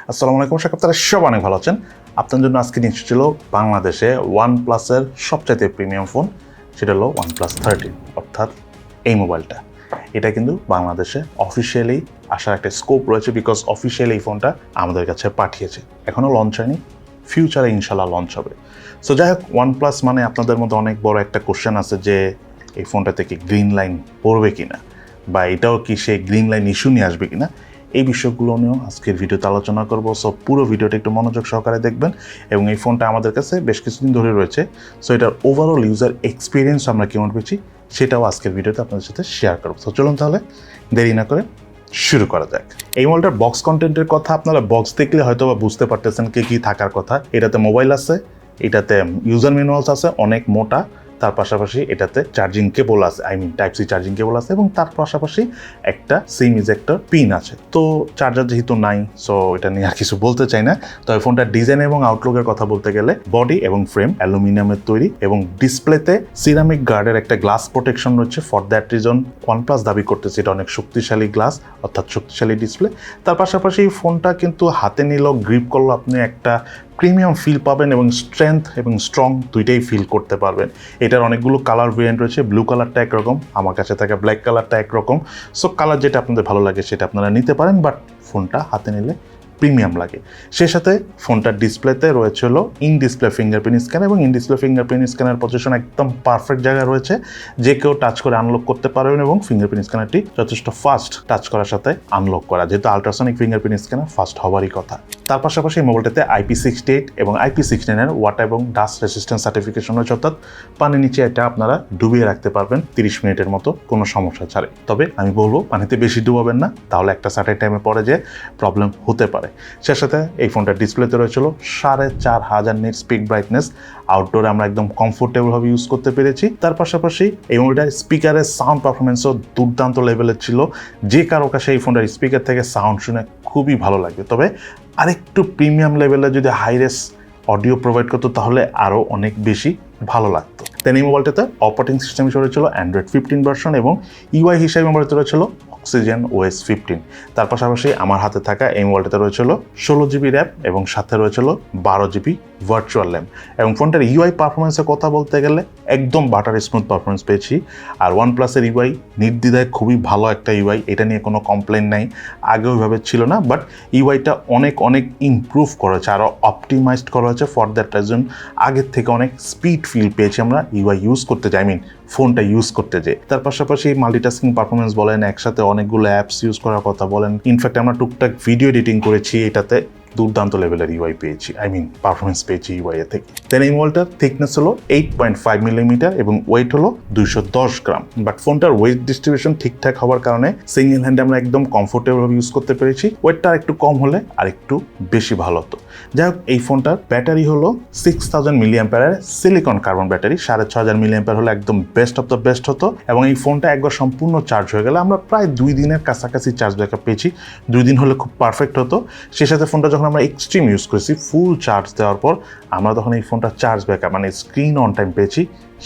আসসালামু আলাইকুম, আশা করি আপনারা সব অনেক ভালো আছেন। আপনার জন্য আজকে নিয়ে এসেছিল বাংলাদেশে ওয়ানপ্লাসের সবচাইতে প্রিমিয়াম ফোন, সেটা হলো OnePlus 13, অর্থাৎ এই মোবাইলটা। এটা কিন্তু বাংলাদেশে অফিসিয়ালি আসার একটা স্কোপ রয়েছে, বিকজ অফিসিয়ালি এই ফোনটা আমাদের কাছে পাঠিয়েছে। এখনও লঞ্চ হয়নি, ফিউচারে ইনশাল্লাহ লঞ্চ হবে। সো যাই হোক, OnePlus মানে আপনাদের মধ্যে অনেক বড় একটা কোশ্চেন আছে যে এই ফোনটাতে কি গ্রিন লাইন পড়বে কিনা, বা এটাও কি সেই গ্রিন লাইন ইস্যু নিয়ে আসবে কিনা। এই বিষয়গুলো নিয়েও আজকের ভিডিওতে আলোচনা করবো। সো পুরো ভিডিওটা একটু মনোযোগ সহকারে দেখবেন, এবং এই ফোনটা আমাদের কাছে বেশ কিছুদিন ধরে রয়েছে। সো এটার ওভারঅল ইউজার এক্সপিরিয়েন্স আমরা কেমন পেয়েছি সেটাও আজকের ভিডিওতে আপনাদের সাথে শেয়ার করবো। তো চলুন তাহলে দেরি না করে শুরু করা যাক। এই মোবাইলটার বক্স কন্টেন্টের কথা আপনারা বক্স দেখলে হয়তো বা বুঝতে পারতেছেন কি থাকার কথা। এটাতে মোবাইল আছে, এটাতে ইউজার ম্যানুয়ালস আছে অনেক মোটা, তার পাশাপাশি এটাতে চার্জিং কেবল আছে, টাইপ সি চার্জিং কেবল আছে, এবং তার পাশাপাশি একটা সিম ইজেক্টর পিন আছে। তো চার্জার যেহেতু নাই, সো এটা নিয়ে আর কিছু বলতে চাই না। তবে ফোনটার ডিজাইন এবং আউটলুকের কথা বলতে গেলে বডি এবং ফ্রেম অ্যালুমিনিয়ামের তৈরি, এবং ডিসপ্লেতে সিরামিক গার্ডের একটা গ্লাস প্রোটেকশন রয়েছে। ফর দ্যাট রিজন OnePlus দাবি করতেছে এটা অনেক শক্তিশালী গ্লাস, অর্থাৎ শক্তিশালী ডিসপ্লে। তার পাশাপাশি ফোনটা কিন্তু হাতে নিলেও গ্রিপ করলেও আপনি একটা প্রিমিয়াম ফিল পাবেন, এবং স্ট্রেংথ এবং স্ট্রং দুইটাই ফিল করতে পারবেন। এটার অনেকগুলো কালার ভেরিয়েন্ট রয়েছে। ব্লু কালারটা একরকম, আমার কাছে থাকা ব্ল্যাক কালারটা একরকম। সো কালার যেটা আপনাদের ভালো লাগে সেটা আপনারা নিতে পারেন, বাট ফোনটা হাতে নিলে প্রিমিয়াম লাগে। সেই সাথে ফোনটার ডিসপ্লেতে রয়েছে হলো ইন ডিসপ্লে ফিঙ্গারপ্রিন্ট স্ক্যান, এবং ইন ডিসপ্লে ফিঙ্গারপ্রিন্ট স্ক্যানের পজিশন একদম পারফেক্ট জায়গায় রয়েছে, যে কেউ টাচ করে আনলক করতে পারবেন, এবং ফিঙ্গারপ্রিন্ট স্ক্যানারটি যথেষ্ট ফাস্ট টাচ করার সাথে আনলক করা, যেহেতু আল্ট্রাসনিক ফিঙ্গারপ্রিন্ট স্ক্যানার ফাস্ট হওয়ারই কথা। তার পাশাপাশি এই মোবাইলটাতে IP68 এবং IP69 ওয়াটার এবং ডাস্ট রেসিস্ট্যান্স সার্টিফিকেশন রয়েছে, অর্থাৎ পানির নিচে এটা আপনারা ডুবিয়ে রাখতে পারবেন 30 মিনিটের মতো কোনো সমস্যা ছাড়াই। তবে আমি বলবো পানিতে বেশি ডুবাবেন না, তাহলে একটা সার্টেন টাইমে পরে যে প্রবলেম হতে পারে। সে সাথে এই ফোনটার ডিসপ্লেতে রয়েছিল 4500 নিট স্পিক ব্রাইটনেস। আউটডোরে আমরা একদম কমফোর্টেবলভাবে ইউজ করতে পেরেছি। তার পাশাপাশি এই মোবাইলটার স্পিকারের সাউন্ড পারফরমেন্সও দুর্দান্ত লেভেলের ছিল, যে কারো কাছে এই ফোনটার স্পিকার থেকে সাউন্ড শুনে খুবই ভালো লাগবে। তবে আরেকটু প্রিমিয়াম লেভেলে যদি হাইরেস অডিও প্রোভাইড করতো তাহলে আরও অনেক বেশি ভালো লাগতো। দেন এই মোবাইলটাতে অপারেটিং সিস্টেম হিসেবে রয়েছিল Android 15 ভার্সন, এবং ইউআই হিসেবে মোবাইলটাতে রয়েছিল Oxygen OS 15। তার পাশাপাশি আমার হাতে থাকা এই মোবাইলটাতে রয়েছিল 16GB র্যাম, এবং সাথে রয়েছিল 12GB ভার্চুয়াল র্যাম। এবং ফোনটার ইউআই পারফরমেন্সের কথা বলতে গেলে একদম বাটার স্মুথ পারফরমেন্স পেয়েছি। আর OnePlus-এর ইউআই নির্দ্বিধায় খুবই ভালো একটা ইউআই, এটা নিয়ে কোনো কমপ্লেন নাই। আগে ওইভাবে ছিল না, বাট ইউআইটা অনেক ইমপ্রুভ করেছে, আরও অপটিমাইজড করা হয়েছে। ফর দ্যাট রিজন আগের থেকে অনেক স্পিড ফিল পেয়েছি আমরা ইউআই ইউজ করতে যাই, ফোনটা ইউজ করতে যে। তার পাশাপাশি মাল্টিটাস্কিং পারফরমেন্স বলেন, একসাথে অনেকগুলো অ্যাপস ইউজ করার কথা বলেন, ইনফ্যাক্ট আমরা টুকটাক ভিডিও এডিটিং করেছি, এটাতে দুর্দান্ত লেভেলের ইউআই পেয়েছি, পারফরমেন্স পেয়েছি ইউআই থেকে। দেন এই মোবাইলটার থিকনেস হলো 8.5 মিলিমিটার, এবং ওয়েট হলো 210 গ্রাম। বাট ফোনটার ওয়েট ডিস্ট্রিবিউশন ঠিকঠাক হওয়ার কারণে সিঙ্গেল হ্যান্ডে আমরা একদম কমফোর্টেবলভাবে ইউজ করতে পেরেছি। ওয়েটটা একটু কম হলে আর একটু বেশি ভালো হতো। যাই হোক, এই ফোনটার ব্যাটারি হলো 6000 মিলিঅ্যাম্পিয়ারের সিলিকন কার্বন ব্যাটারি। 6500 মিলিঅ্যাম্পিয়ার হলে একদম বেস্ট অফ দ্য বেস্ট হতো, এবং এই ফোনটা একবার সম্পূর্ণ চার্জ হয়ে গেলে আমরা প্রায় 2 দিনের কাছাকাছি চার্জ ব্যাকআপ পেয়েছি। 2 দিন হলে খুব পারফেক্ট হতো। সেই সাথে ফোনটা যখন আমরা এক্সট্রিম ইউজ করেছি ফুল চার্জ দেওয়ার পর, আমরা তখন এই ফোনটা charge backup screen on time পেয়েছি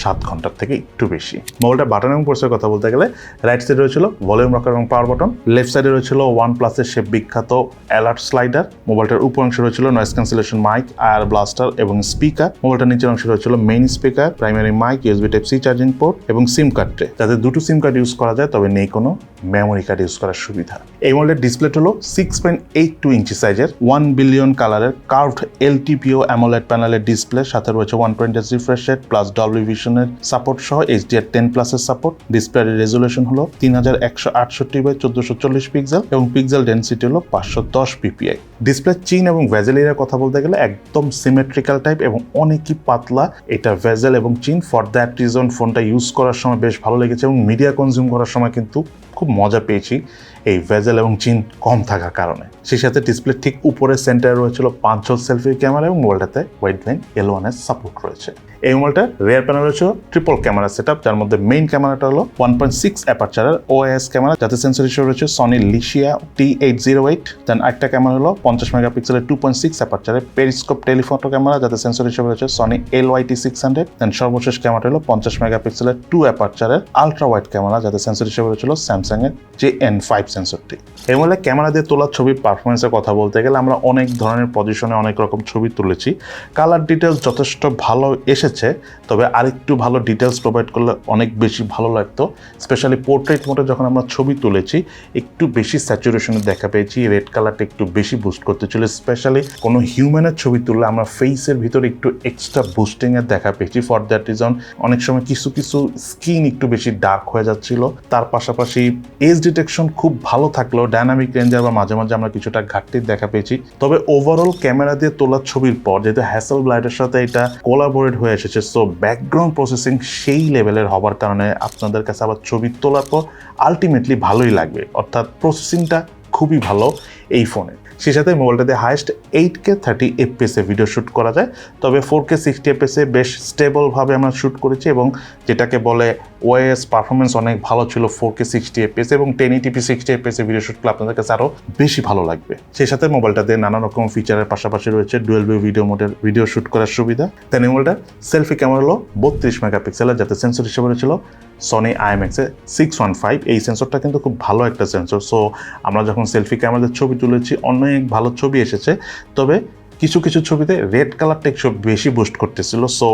7 ঘন্টার থেকে একটু বেশি। মোবাইলটা বাটন এবং পোর্টসের কথা বলতে গেলে রাইট সাইডে রয়েছিল ভলিউম রকার এবং পাওয়ার বাটন, লেফট সাইডে রয়েছিল OnePlus-এর সে বিখ্যাত অ্যালার্ট স্লাইডার। মোবাইলটার উপর অংশে রয়েছিল noise cancellation mic, ear blaster এবং স্পিকার। মোবাইলটার নিচের অংশে রয়েছিল main speaker, primary mic, USB Type-C charging port এবং সিম কার্ড ট্রে, যাতে দুটো সিম কার্ড ইউজ করা যায়, তবে নেই কোনো মেমোরি কার্ড ইউজ করার সুবিধা। এই মোবাইলের ডিসপ্লে হলো 6.82 ইঞ্চি সাইজের 1 বিলিয়ন কালারের কার্ভড LTPO অ্যামোলেড প্যানেলের ডিসপ্লে, সাথে রয়েছে 120 রিফ্রেশ রেট প্লাস ডলবি ভিশনের সাপোর্ট সহ HDR10+-এর সাপোর্ট। ডিসপ্লের রেজুলেশন হলো 3168/1440 পিক্সেল, এবং পিক্সেল ডেনসিটি হলো 510 ppi। ডিসপ্লে চিন এবং ভেজেল এর কথা বলতে গেলে একদম সিমেট্রিক্যাল টাইপ, এবং অনেকই পাতলা এটা ভেজেল এবং চিন। ফর দ্যাট রিজন ফোনটা ইউজ করার সময় বেশ ভালো লেগেছে, এবং মিডিয়া কনজিউম করার সময় কিন্তু খুব মজা পেয়েছি এই ভেজেল এবং চিন কম থাকার কারণে। সেই সাথে ডিসপ্লে ঠিক উপরে সেন্টারে রয়েছিল 5 জোন সেলফি ক্যামেরা, এবং মোবাইলটাতে ওয়াইড ভেন L1-এর সাপোর্ট রয়েছে। এই মোবাইলটার রিয়ার প্যানেল রয়েছে ট্রিপল ক্যামেরা সেটআপ, যার মধ্যে মেইন ক্যামেরাটা হলো 1.6 অ্যাপারচারের OIS ক্যামেরা, যাতে সেন্সর হিসেবে রয়েছে সনি লিশিয়া T808। দেন একটা ক্যামেরা হলো 50 মেগাপিক্সেলের 2.6 অ্যাপারচারের পেরিস্কোপ টেলিফটো ক্যামেরা, যাতে সেন্সর হিসেবে রয়েছে সনি LYT600। দেন সর্বশেষ ক্যামেরাটা হলো 50 মেগাপিক্সেলের 2 অ্যাপারচারের আলট্রা ওয়াইড ক্যামেরা, যাতে সেন্সর হিসেবে রয়েছিল স্যামসাং স্যামসাংয়ের JN5 সেন্সরটি। এর মধ্যে ক্যামেরা দিয়ে তোলা ছবির পারফরমেন্সের কথা বলতে গেলে আমরা অনেক ধরনের পজিশনে অনেক রকম ছবি তুলেছি। কালার ডিটেলস যথেষ্ট ভালো এসেছে, তবে আরেকটু ভালো ডিটেলস প্রোভাইড করলে অনেক বেশি ভালো লাগতো। স্পেশালি পোর্ট্রেট মোডে যখন আমরা ছবি তুলেছি একটু বেশি স্যাচুরেশনে দেখা পেয়েছি, রেড কালারটা একটু বেশি বুস্ট করতে ছিল। স্পেশালি কোনো হিউম্যানের ছবি তুললে আমরা ফেসের ভিতরে একটু এক্সট্রা বুস্টিংয়ের দেখা পেয়েছি। ফর দ্যাট রিজন অনেক সময় কিছু স্কিন একটু বেশি ডার্ক হয়ে যাচ্ছিল। তার পাশাপাশি এজ ডিটেকশন খুব ভালো থাকলেও ডায়নামিক রেঞ্জার বা মাঝে মাঝে আমরা কিছুটা ঘাটতির দেখা পেয়েছি। তবে ওভারঅল ক্যামেরা দিয়ে তোলা ছবির পর যেহেতু হ্যাসেলব্লাডের সাথে এটা কোলাবোরেট হয়ে এসেছে, সো ব্যাকগ্রাউন্ড প্রসেসিং সেই লেভেলের হবার কারণে আপনাদের কাছে আবার ছবি তোলার পর আলটিমেটলি ভালোই লাগবে। অর্থাৎ প্রসেসিংটা খুবই ভালো এই ফোনে। সেই সাথে মোবাইলটাতে highest 8K 30 FPS video shoot করা যায়। তবে 4K 60 FPS বেশ স্টেবলভাবে আমরা শ্যুট করেছি এবং যেটাকে বলে ওএস পারফরমেন্স অনেক ভালো ছিল 4K 60 FPS এবং 1080p 60 FPS ভিডিও শ্যুট করলে আপনাদের কাছে আরও বেশি ভালো লাগবে। সেই সাথে মোবাইলটাতে নানা রকম ফিচারের পাশাপাশি রয়েছে ডুয়েল ভিউ ভিডিও মোডের ভিডিও শ্যুট করার সুবিধা। তাই মোবাইলটা সেলফি ক্যামেরা হলো 32 মেগাপিক্সেলের, যাতে সেন্সর হিসেবে রয়েছিল সনি IMX615। এই সেন্সরটা কিন্তু খুব ভালো একটা সেন্সর। সো আমরা যখন সেলফি ক্যামেরাতে ছবি তুলেছি অনেক ভালো ছবি এসেছে, তবে কিছু ছবিতে রেড কালারটা একটু বেশি বুস্ট করতেছিল, সো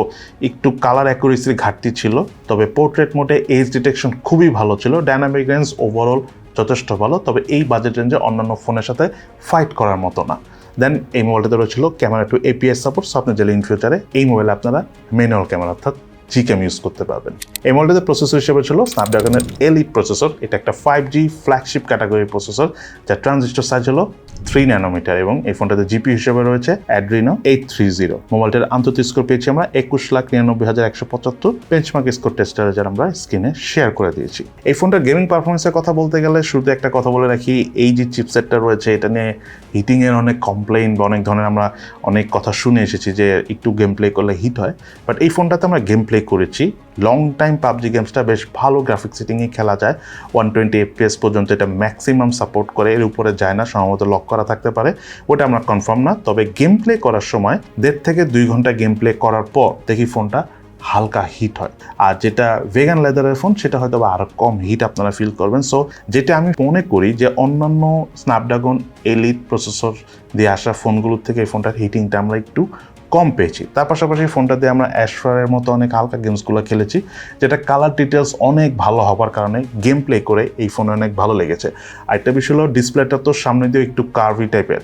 একটু কালার অ্যাকুরেসির ঘাটতি ছিল। তবে পোর্ট্রেট মোডে এজ ডিটেকশন খুবই ভালো ছিল, ডায়নামিক রেঞ্জ ওভারঅল যথেষ্ট ভালো, তবে এই বাজেট রেঞ্জে অন্যান্য ফোনের সাথে ফাইট করার মতো না। দেন এই মোবাইলটাতে রয়েছিল camera two APS support. So আপনি চাইলে ইন ফিউচারে এই মোবাইলে আপনারা ম্যানুয়াল ক্যামেরা অর্থাৎ জিক্যাম ইউজ করতে পারবেন। এই মোবাইলটাতে প্রসেসর হিসেবে ছিল স্ন্যাপড্রাগনের এলিট প্রসেসর। এটা একটা 5G ফ্ল্যাগশিপ ক্যাটাগরির প্রসেসর, যার ট্রানজিস্টর সাইজ হলো 3 ন্যানোমিটার এবং এই ফোনটাতে জিপিইউ হিসেবে রয়েছে অ্যাড্রিনো 830। মোবাইলটার আন্তর্জাতিক স্কোর পেয়েছি আমরা 21,99,175। বেঞ্চমার্ক স্কোর টেস্টার যারা আমরা স্ক্রিনে শেয়ার করে দিয়েছি। এই ফোনটার গেমিং পারফরমেন্সের কথা বলতে গেলে শুরুতে একটা কথা বলে রাখি, এই যে চিপসেটটা রয়েছে এটা নিয়ে হিটিংয়ের অনেক কমপ্লেইন বা অনেক ধরনের আমরা অনেক কথা শুনে এসেছি যে একটু গেম প্লে করলে হিট হয়। বাট এই ফোনটাতে আমরা গেম প্লে করেছি। লং টাইম পাবজি গেমসটা বেশ ভালো গ্রাফিক সেটিংয়ে খেলা যায়। 120 FPS পর্যন্ত এটা ম্যাক্সিমাম সাপোর্ট করে, এর উপরে যায় না, সম্ভবত লক করা থাকতে পারে, ওটা আমরা কনফার্ম না। তবে গেম প্লে করার সময় 1.5 থেকে 2 ঘন্টা গেম প্লে করার পর দেখি ফোনটা হালকা হিট হয়। আর যেটা ভেগান লেদারের ফোন সেটা হয়তো বা আরও কম হিট আপনারা ফিল করবেন। সো যেটা আমি মনে করি যে অন্যান্য স্ন্যাপড্রাগন এলিট প্রসেসর দিয়ে আসা ফোনগুলোর থেকে এই ফোনটার হিটিংটা আমরা একটু কম পেয়েছি। তার পাশাপাশি ফোনটাতে আমরা অ্যাশফায়ারের মতো অনেক হালকা গেমসগুলো খেলেছি, যেটা কালার ডিটেলস অনেক ভালো হবার কারণে গেম প্লে করে এই ফোনে অনেক ভালো লেগেছে। আরেকটা বিষয় হলো ডিসপ্লেটা তো সামনে দিয়ে একটু কার্ভি টাইপের,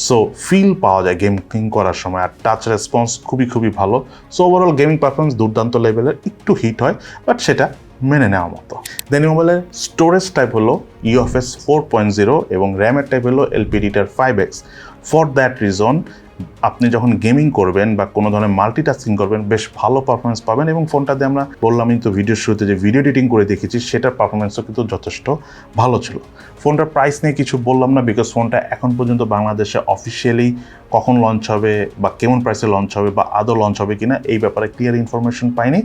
সো ফিল পাওয়া যায় গেমিং করার সময়, আর টাচ রেসপন্স খুবই ভালো। সো ওভারঅল গেমিং পারফরমেন্স দুর্দান্ত লেভেলের, একটু হিট হয় বাট সেটা মেনে নেওয়ার মতো। দেন মোবাইলের স্টোরেজ টাইপ হলো UFS 4.0 এবং র্যামের টাইপ হলো LPDDR 5X। For that reason আপনি যখন গেমিং করবেন বা কোনো ধরনের মাল্টিটাস্কিং করবেন বেশ ভালো পারফরমেন্স পাবেন। এবং ফোনটাতে আমরা বললামই তো ভিডিওর শুরুতে যে ভিডিও এডিটিং করে দেখেছি, সেটার পারফরমেন্সও কিন্তু যথেষ্ট ভালো ছিল। ফোনটার প্রাইস নিয়ে কিছু বললাম না, বিকজ ফোনটা এখন পর্যন্ত বাংলাদেশে অফিসিয়ালি কখন লঞ্চ হবে বা কেমন প্রাইসে লঞ্চ হবে বা আদৌ লঞ্চ হবে কিনা এই ব্যাপারে ক্লিয়ার ইনফরমেশন পাইনি।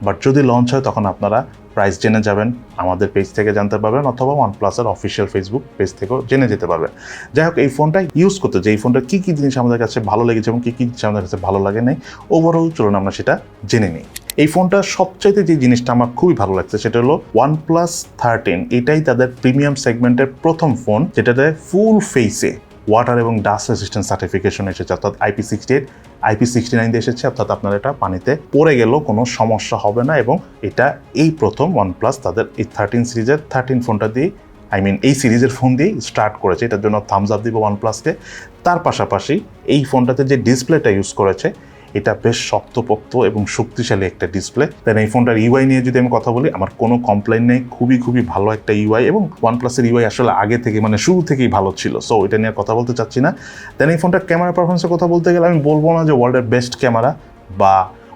বাট যদি লঞ্চ হয় তখন আপনারা প্রাইস জেনে যাবেন, আমাদের পেজ থেকে জানতে পারবেন অথবা ওয়ানপ্লাসের অফিসিয়াল ফেসবুক পেজ থেকেও জেনে যেতে পারবেন। যাই হোক, এই ফোনটা ইউজ করতে যে এই ফোনটার কী জিনিস আমাদের কাছে ভালো লেগেছে এবং কী জিনিস আমাদের কাছে ভালো লাগে নাই, ওভারঅল চলুন আমরা সেটা জেনে নিই। এই ফোনটার সবচাইতে যে জিনিসটা আমার খুবই ভালো লাগছে সেটা হলো OnePlus 13। এটাই তাদের প্রিমিয়াম সেগমেন্টের প্রথম ফোন যেটাতে ফুল ফেসে ওয়াটার এবং ডাস্ট রেসিস্ট্যান্ট সার্টিফিকেশন এসেছে, অর্থাৎ IP68 IP69 দিয়ে এসেছে, অর্থাৎ আপনার এটা পানিতে পড়ে গেলেও কোনো সমস্যা হবে না। এবং এটা এই প্রথম OnePlus তাদের এই 13 সিরিজের 13 ফোনটা দিয়ে এই সিরিজের ফোন দিয়েই স্টার্ট করেছে। এটার জন্য থামস আপ দিব OnePlusকে। তার পাশাপাশি এই ফোনটাতে যে ডিসপ্লেটা ইউজ করেছে এটা বেশ শক্তপোক্ত এবং শক্তিশালী একটা ডিসপ্লে। দেন এই ফোনটার ইউআই নিয়ে যদি আমি কথা বলি, আমার কোনো কমপ্লেইন নেই, খুবই ভালো একটা ইউআই। এবং ওয়ানপ্লাসের ইউআই আসলে আগে থেকে শুরু থেকেই ভালো ছিল, সো এটা নিয়ে কথা বলতে চাচ্ছি না। দেন এই ফোনটার ক্যামেরা পারফরমেন্সের কথা বলতে গেলে আমি বলবো না যে ওয়ার্ল্ডের বেস্ট ক্যামেরা বা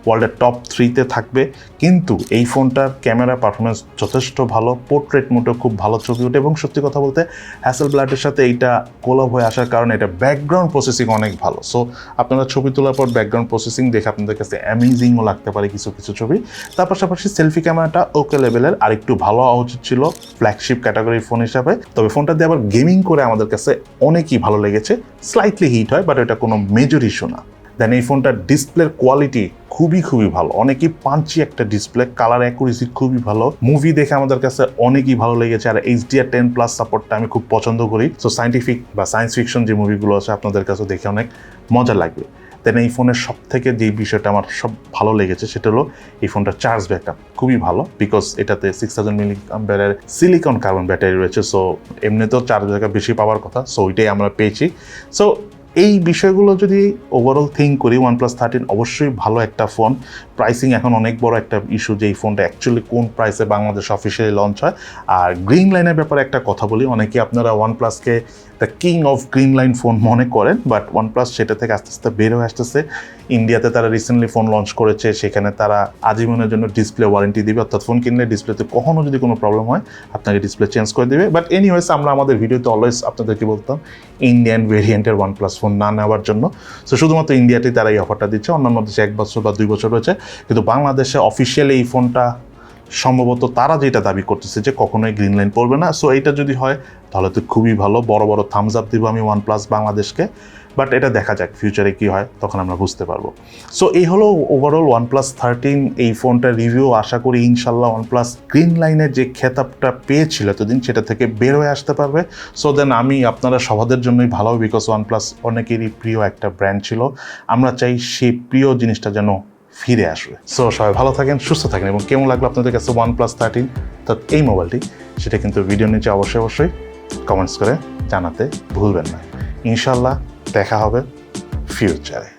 ওয়ার্ল্ডের টপ 3-তে থাকবে, কিন্তু এই ফোনটার ক্যামেরা পারফরমেন্স যথেষ্ট ভালো। পোর্ট্রেট মোডেও খুব ভালো ছবি ওঠে এবং সত্যি কথা বলতে হ্যাসেলব্লাডের সাথে এইটা কোলাব হয়ে আসার কারণে এটা ব্যাকগ্রাউন্ড প্রসেসিং অনেক ভালো। সো আপনারা ছবি তোলার পর ব্যাকগ্রাউন্ড প্রসেসিং দেখে আপনাদের কাছে অ্যামেজিংও লাগতে পারে কিছু ছবি। তার পাশাপাশি সেলফি ক্যামেরাটা ওকে লেভেলের, আর একটু ভালো হওয়া উচিত ছিল ফ্ল্যাগশিপ ক্যাটাগরির ফোন হিসাবে। তবে ফোনটা দিয়ে আবার গেমিং করে আমাদের কাছে অনেকই ভালো লেগেছে। স্লাইটলি হিট হয় বাট এটা কোনো মেজর ইস্যু না। দেন এই ফোনটার ডিসপ্লের কোয়ালিটি খুবই খুবই ভালো, অনেকই পাঞ্চি একটা ডিসপ্লে, কালার অ্যাকুরেসি খুবই ভালো, মুভি দেখে আমাদের কাছে অনেকই ভালো লেগেছে। আর HDR10+ সাপোর্টটা আমি খুব পছন্দ করি। সো সায়েন্টিফিক বা সায়েন্স ফিকশন যে মুভিগুলো আছে আপনাদের কাছে দেখে অনেক মজা লাগবে। দেন এই ফোনের সব থেকে যে বিষয়টা আমার সব ভালো লেগেছে সেটা হলো এই ফোনটার চার্জ ব্যাকআপ খুবই ভালো, বিকজ এটাতে 6000 mAh সিলিকন কার্বন ব্যাটারি রয়েছে। সো এমনিতেও চার্জ ব্যাকআপ বেশি পাওয়ার কথা, সো ওইটাই আমরা পেয়েছি। সো এই বিষয়গুলো যদি ওভারঅল থিঙ্ক করি, OnePlus 13 অবশ্যই ভালো একটা ফোন। প্রাইসিং এখন অনেক বড় একটা ইস্যু যে এই ফোনটা অ্যাকচুয়ালি কোন প্রাইসে বাংলাদেশ অফিসিয়ালি লঞ্চ হয়। আর গ্রিন লাইনের ব্যাপারে একটা কথা বলি, অনেকে আপনারা OnePlusকে the king of green line phone মনে করেন, বাট OnePlus সেটা থেকে আস্তে আস্তে বের হয়ে আসতেছে। ইন্ডিয়াতে তারা রিসেন্টলি ফোন লঞ্চ করেছে, সেখানে তারা আজীবনের জন্য ডিসপ্লে ওয়ারেন্টি দিবে, অর্থাৎ ফোন কিনলে ডিসপ্লেতে কখনো যদি কোনো প্রবলেম হয় আপনাকে ডিসপ্লে চেঞ্জ করে দেবে। বাট এনিওয়েজ আমরা আমাদের ভিডিওতে অলওয়েজ আপনাদেরকে বলতাম ইন্ডিয়ান ভেরিয়েন্টের OnePlus ফোন না নেওয়ার জন্য। সো শুধুমাত্র ইন্ডিয়াতেই তারা এই অফারটা দিচ্ছে, অন্যান্য দেশে 1 বছর বা 2 বছর রয়েছে, কিন্তু বাংলাদেশে অফিসিয়ালি এই ফোনটা সম্ভবত তারা যেটা দাবি করতেছে যে কখনোই গ্রিন লাইন পড়বে না। সো এইটা যদি হয় তাহলে তো খুবই ভালো, বড় বড় থামস আপ দিব আমি OnePlus বাংলাদেশকে। বাট এটা দেখা যাক ফিউচারে কী হয়, তখন আমরা বুঝতে পারবো। সো এই হলো ওভারঅল OnePlus 13 এই ফোনটার রিভিউ। আশা করি ইনশাল্লাহ OnePlus গ্রিন লাইনের যে খেতাবটা পেয়েছিল এতদিন সেটা থেকে বের হয়ে আসতে পারবে। সো দেন আমি আপনারা সবাদের জন্যই ভালো, বিকজ OnePlus অনেকেরই প্রিয় একটা ব্র্যান্ড ছিল। আমরা চাই সেই প্রিয় জিনিসটা যেন ফিরে আসবে। সো সবাই ভালো থাকেন, সুস্থ থাকেন, এবং কেমন লাগলো আপনাদের কাছে OnePlus 13 অর্থাৎ এই মোবাইলটি, সেটা কিন্তু ভিডিওর নিচে অবশ্যই কমেন্টস করে জানাতে ভুলবেন না। ইনশাল্লাহ দেখা হবে ফিউচারে।